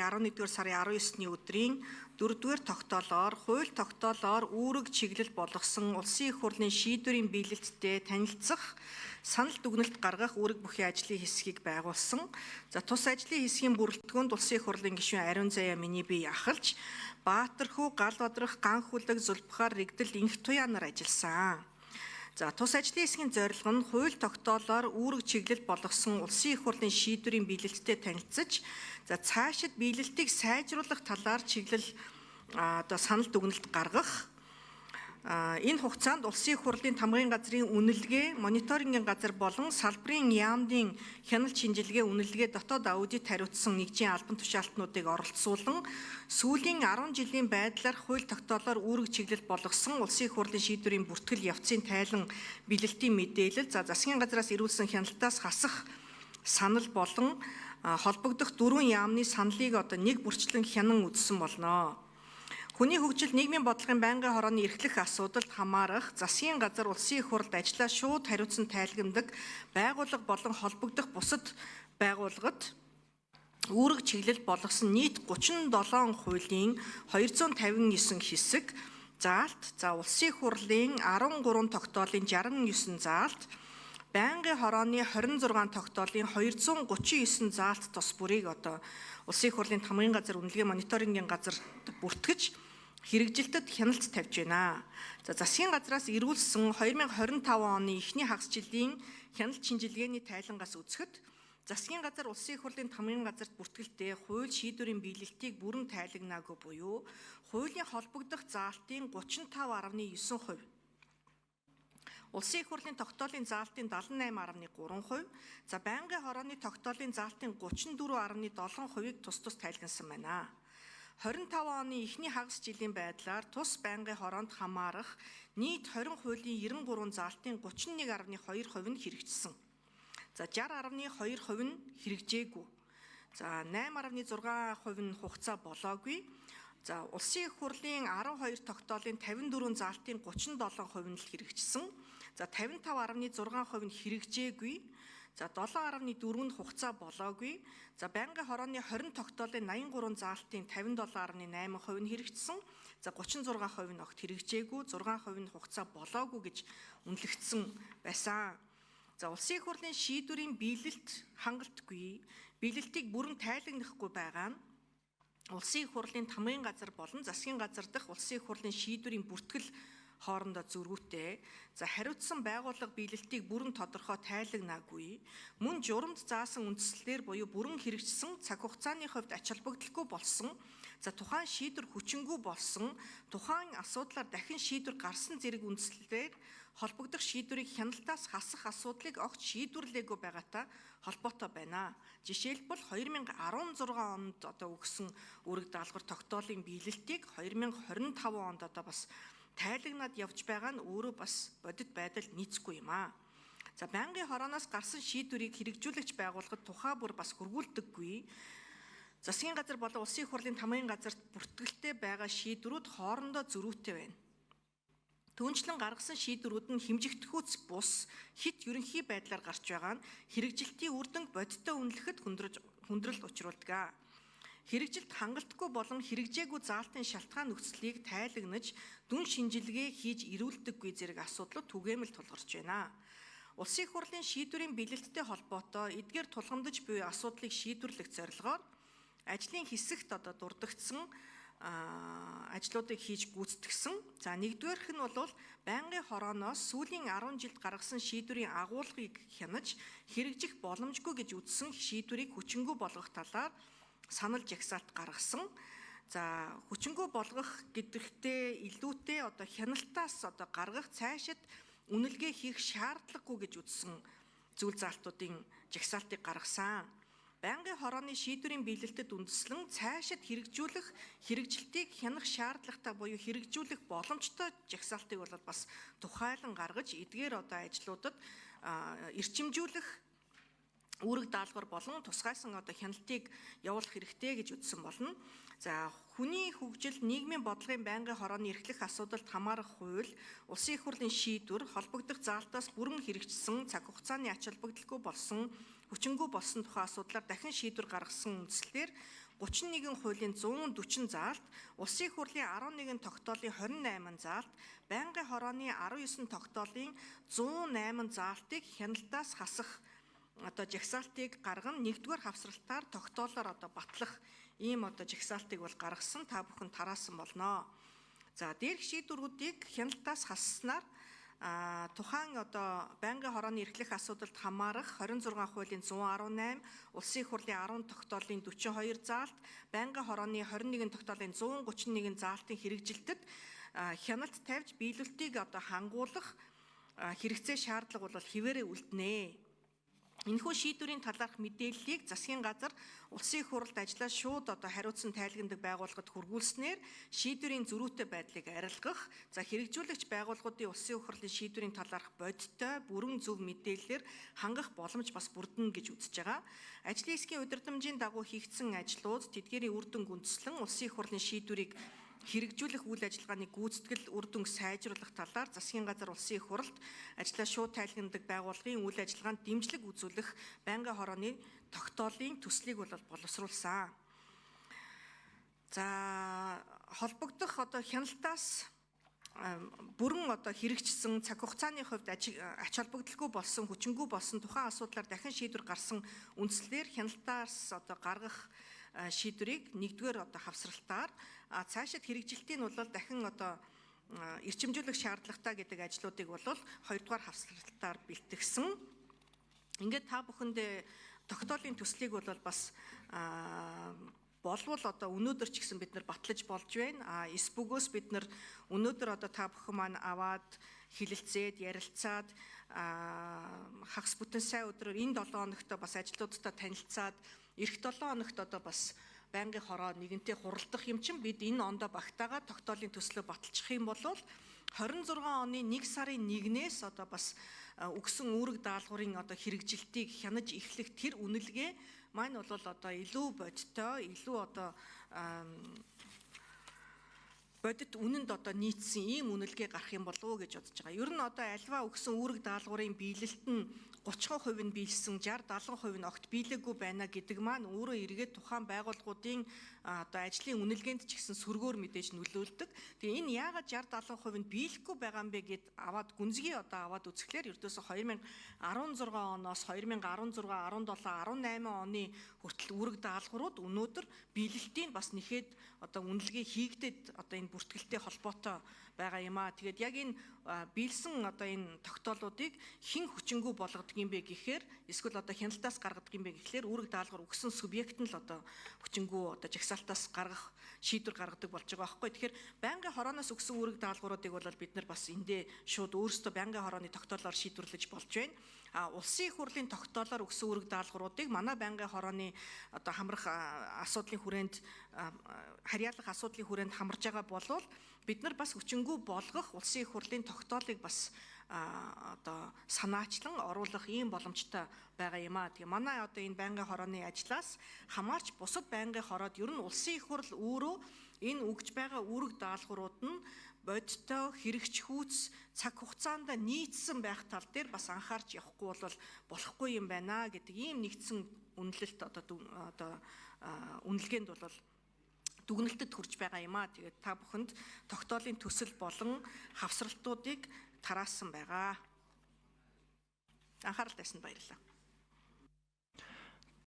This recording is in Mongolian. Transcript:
11-р сарын 19-ны өдрийн 4-р тогтоолоор хууль тогтоолоор үүрэг чиглэл болгосон улсын их хурлын шийдвэрийн биелэлттэй танилцах, санал дүгнэлт гаргах үүрэг бүхий ажлын хэсгийг байгуулсан. За тус ажлын хэсгийн бүрэлдэхүүнд улсын их хурлын гишүүн Ариун Заяа миний бие ахалж, Баатархүү, Галбадрах, Ганхүлэг, Зүлбухаар, Рэгдэл, Инх Туяа нар ажилласан. За тус ажлын хэсгийн зорилго нь хууль тогтоолоор үүрэг чиглэл болгосон улсын их хурлын шийдвэрийн биелэлттэй танилцаж, за цаашид биелэлтийг сайжруулах талаар чиглэл санал дүгнэлт гаргах. Энэ хугацаанд улсын их хурлын тамгын газрын үнэлгээ, мониторингийн газар болон салбарын яамдын хяналт шинжилгээ үнэлгээ дотоод аудит хариуцсан нэгжийн албан тушаалтнуудыг оролцуулан сүүлийн 10 жилийн байдлаар хууль тогтоолоор үүрэг чиглэл болгосон улсын их хурлын шийдвэрийн бүртгэл явцын тайлан биелэлтийн мэдээлэл, за засгийн газраас ирүүлсэн хяналтаас хасах санал болон холбогдох 4 яамны саналыг нэг бүрчлэн хянан үзсэн болно. Хүний хөгжил, нийгмийн бодлогын байнгын хорооны эрхлэх асуудалд хамаарах засгийн газар улсын их хурлд ажлаа шууд хариуцсан тайлгнадаг байгууллага болон холбогдох бусад байгууллагад үүрэг чиглэл болгосон нийт 37 хуулийн 259 хэсэг заалт, за улсын их хурлын 13 тогтоолын 69 заалт, байнгын хорооны 26 тогтоолын 239 заалт тус бүрийг улсын их хурлын тамгын газар үнэлгээ мониторингийн газар бүртгэж хэрэгжилтэд хяналт тавьж байна. За засгийн газраас ирүүлсэн 2025 оны эхний хагас жилийн хяналт шинжилгээний тайлангаас үзэхэд засгийн газар улсын их хурлын тамгын газарт бүртгэлтэй хууль шийдвэрийн биелэлтийг бүрэн тайлагнаагүй буюу хуулийн холбогдох заалтын 35.9%, улсын их хурлын тогтоолын заалтын 78.3%, за байнгын хорооны тогтоолын заалтын 34.7%-ийг тус тайлгансан байна. 25 оны эхний хагас жилийн байдлаар тус байнгын хороонд хамаарах нийт 20 хуулийн 93 заалтын 31.2% нь хэрэгжсэн. За 60.2% нь хэрэгжээгүй. За 8.6% нь хугацаа болоогүй. За улсын их хурлын 12 тогтоолын 54 заалтын 37% нь л хэрэгжсэн. За 55.6% нь хэрэгжээгүй. За 7.4 нь хугацаа болоогүй. За байнгын хорооны 20 тогтоолын 83 заалтын 57.8% нь хэрэгжсэн. За 36% нь огт хэрэгжээгүй, 6% нь хугацаа болоогүй гэж үнэлэгдсэн байсан. За улсын их хурлын шийдвэрийн биелэлт хангалтгүй, биелэлтийг бүрэн тайлагнахгүй байгаа нь улсын их хурлын тамгын газар болон засгийн газар дахь улсын их хурлын шийдвэрийн бүртгэл хоорондоо зөрүүтэй. За хариуцсан байгууллага биелэлтийг бүрэн тодорхой тайлагнаагүй, мөн журамд заасан үндслэлээр буюу бүрэн хэрэгжсэн цаг хугацааны хувьд ач холбогдолгүй болсон, за тухайн шийдвэр хүчингүй болсон, тухайн асуудлаар дахин шийдвэр гарсан зэрэг үндслэлээр холбогдох шийдвэрийг хяналтаас хасах асуудлыг огт шийдвэрлээгүй байгаатай холбоотой байна. Жишээлбэл 2016 онд өгсөн үүрэг даалгавар тогтоолын биелэлтийг 2025 онд бас тайлагнаад явж байгаа нь өөрөө бас бодит байдал нийцэхгүй юм аа. За байнгын хорооноос гарсан шийдвэрийг хэрэгжүүлэгч байгууллагад тухай бүр бас хургуулдаггүй. Засгийн газар болон улсын их хурлын тамгын газарт бүртгэлтэй байгаа шийдвэрүүд хоорондоо зөрүүтэй байна. Түүнчлэн гаргасан шийдвэрүүд нь хэмжигдэхүйц бус хит ерөнхий байдлаар гарч байгаа нь хэрэгжилтийн үр дүнг бодиттой үнэлэхэд хүндрэлт учруулдаг. Хэрэгжилт хангалтгүй болон хэрэгжээгүй заалтын шалтгаан нөхцөлийг тайлагнаж дүн шинжилгээ хийж ирүүлдэггүй зэрэг асуудлууд түгээмэл тулгарч байна. Улсын их хурлын шийдвэрийн биелэлттэй холбоотой эдгээр тулгамдж буй асуудлыг шийдвэрлэх зорилгоор ажлын хэсэгт дурдгдсан ажлуудыг хийж гүйцэтгсэн. За нэгдүгээрх нь бол байнгын хорооноос сүүлийн 10 жилд гаргасан шийдвэрийн агуулгыг хянаж хэрэгжих боломжгүй гэж үзсэн шийдвэрийг хүчингүй болгох талаар санал жагсаалт гаргасан. За хүчингүй болгох гэдэгтээ илүүтэй хяналтаас гаргах цаашид үнэлгээ хийх шаардлагагүй гэж үзсэн зүйл заалтуудын жагсаалтыг гаргасан. Байнгын хорооны шийдвэрийн биелэлтэд үндэслэн цаашид хэрэгжүүлэх хэрэгжилтийг хянах шаардлагатай буюу хэрэгжүүлэх боломжтой жагсаалтыг бол бас тухайлан гаргаж эдгээр ажлуудад эрчимжүүлэх үүрэг даалгавар болон тусгайсан хяналтыг явуулах хэрэгтэй гэж үзсэн болно. За хүний хөгжил, нийгмийн бодлогын байнгын хорооны эрхлэх асуудалд хамаарах хууль, улсын их хурлын шийдвэр, холбогдох заалтаас бүрэн хэрэгжсэн цаг хугацааны ач холбогдолгүй болсон, хүчингүй болсон тухай асуудлаар дахин шийдвэр гаргасан үндслээр 31 хуулийн 140 заалт, Улсын их хурлын 11 тогтоолын 28 заалт, байнгын хорооны 19 тогтоолын 108 заалтыг хяналтаас хасах жагсаалтыг гарган нэгдүгээр хавсралтаар тогтоолоор батлах ийм жагсаалтыг бол гаргасан, та бүхэн тараасан болно. За дээрх шийдвэрүүдийг хяналтаас хасснаар тухайн байнгын хорооны эрхлэх асуудалд хамаарах 26 хуулийн 118, Улсын их хурлын 10 тогтоолын 42 заалт, байнгын хорооны 21 тогтоолын 131 заалтын хэрэгжилтэд хяналт тавьж биелүүлэлтийг хангуулах хэрэгцээ шаардлага бол хിവэрэ үлднэ. Энэхүү шийдвэрийн талаарх мэдээллийг засгийн газар Улсын их хурлд ажлаа шууд хариуцсан тайлгнадаг байгууллагад хүргүүлснээр шийдвэрийн зөрүүтэй байдлыг арилгах, хэрэгжүүлэгч байгууллагуудын Улсын их хурлын шийдвэрийн талаарх бодиттой бүрэн зөв мэдээллээр хангах боломж бас бүрдэнэ гэж үзэж байгаа. Ажлын хэсгийн удирдамжийн дагуу хийгдсэн ажлууд тэдгээрийн үр дүнг үндэслэн Улсын их хурлын шийдвэрийг хэрэгжүүлэх үйл ажиллагааны гүйцэтгэл үр дүнг сайжруулах талаар засгийн газар Улсын их хурлд ажлаа шууд тайлгнадаг байгууллагын үйл ажиллагаанд дэмжлэг үзүүлэх байнгын хорооны тогтоолын төслийг боловсруулсан. За холбогдох хяналтаас бүрэн хэрэгжсэн цаг хугацааны хувьд ач холбогдолгүй болсон, хүчингүй болсон тухайн асуудлаар дахин шийдвэр гарсан үндслээр хяналтаас гаргах шийдвэрийг нэгдүгээр хавсралтаар цаашид хэрэгжилтийг нь бол дахин эрчимжүүлэх шаардлагатай гэдэг ажлуудыг бол хоёрдугаар хавсралтаар бэлтгэсэн. Ингээд та бүхэндээ тогтоолын төслийг бол бас болвол өнөөдөр ч гэсэн бид нар батлаж болж байна. Эсбөгөөс бид нар өнөөдөр та бүхэн маань аваад хилэлцээд ярилцаад хагас бүтэн сайн өдрөөр энэ 7 хоногт бас ажлуудтай танилцаад эх 7 хоногт бас байнгын хороо нэгэнтээ хуралдах юм чинь бид энэ ондоо багтаага тогтоолын төслөө баталчих юм бол 26 оны 1 сарын 1-ээс бас өгсөн үүрэг даалгаврын хэрэгжилтийг хянаж эхлэх тэр үнэлгээ маань бол илүү бодиттой, илүү бодит үнэнд нийцсэн ийм үнэлгээ гарах юм болов уу гэж бодож байгаа. Ер нь альва өгсөн үүрэг даалгаврын биелэлт нь 30% нь биелсэн, 60-70% нь огт биелээгүй байна гэдэг маань өөрөө эргээд тухайн байгууллагуудын ажлын үнэлгээнд ч гэсэн сөргөөр мэдээж нөлөөлдөг. Тэгээ энэ яагаад 60-70% нь биелэхгүй байгаа юм бэ гэд аваад гүнзгий аваад үзэхлээр ердөөсө 2016 оноос 2016, 17, 18 оны хүртэл үүрэг даалгаврууд өнөөдөр биелэлтийн бас нэхэд үнэлгээ хийгдээд энэ бүртгэлтэй холбоотой байгаа юм аа. Тэгээд яг энэ биелсэн энэ тогтоолуудыг хэн хүчингүй болгодог юм бэ гэхээр эсвэл хяналтаас гаргадаг юм бэ гэхээр үүрэг даалгавар өгсөн субъект нь л хүчингүй жагсаалтаас гаргах шийдвэр гаргадаг болж байгаа байхгүй. Тэгэхээр байнгын хорооноос өгсөн үүрэг даалгавруудыг бол бид нар бас эндээ шууд өөрсдөө байнгын хорооны тогтоолоор шийдвэрлэж болж байна. Улсын их хурлын тогтоолоор өгсөн үүрэг даалгавруудыг манай байнгын хорооны хамрах асуудлын хүрээнд харьяалах асуудлын хүрээнд хамарж байгаа болвол бид нар бас хүчингүй болгох Улсын их хурлын тогтоолыг бас санаачлан оруулах ийм боломжтой байгаа юм аа. Тэгээ манай энэ байнгын хорооны ажлаас хамаарч бусад байнгын хороод ер нь Улсын их хурл өөрөө энэ өгж байгаа үүрэг даалгаврууд нь бодиттой хэрэгжихүүц цаг хугацаанд нийцсэн байх тал дээр бас анхаарч явахгүй бол болохгүй юм байна гэдэг ийм нэгдсэн үнэлэлт үнэлгээнд бол дүгнэлтэд хүрч байгаа юм аа. Тэгээд та бүхэнд тогтоолын төсөл болон хавсралтуудыг тараасан байгаа. Анхаарал тавьсанд баярлалаа.